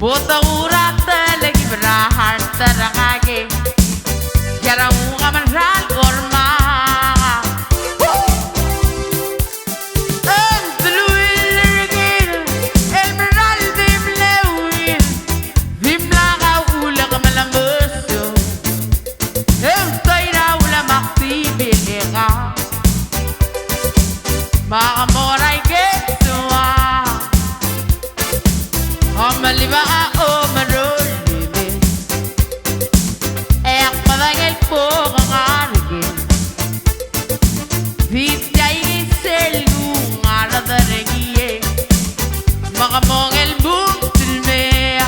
Botaurat lagi berahar terangage Jarang kaman ral korma Makamoray ketua Omaliba o marulibis Eyak padagay po kakarigin Vidyay iselgu ngaradaragiye Makamongel bumtilmea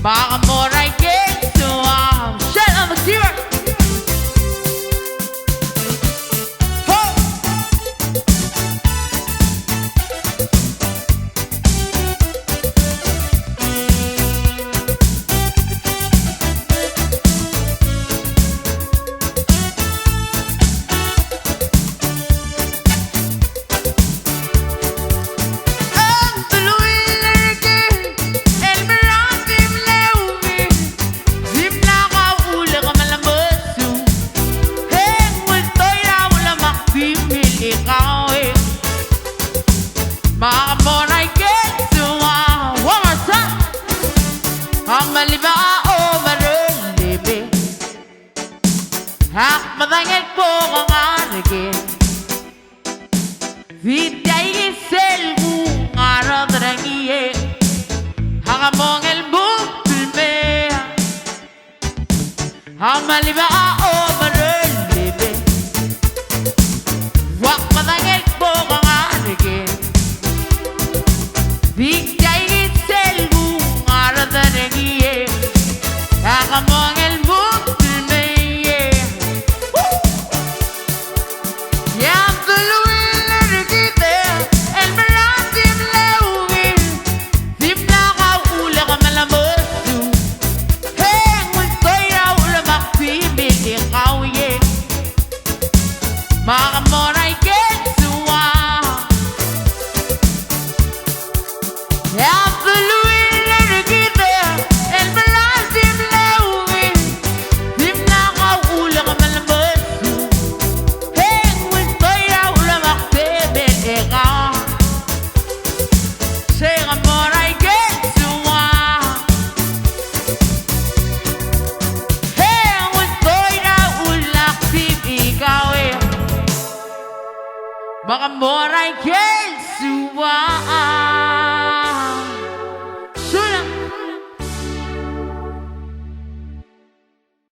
Makamoray ketua Shut up, Zero! Ho! Makamoray ketua One more time Omaliba o marulibis Hakmadangay po kakarigin Vidyay iselgu ngaradaragiye Hakamongel bumtilmea Omaliba o marulibis Hakmadangay po kakarigin Victor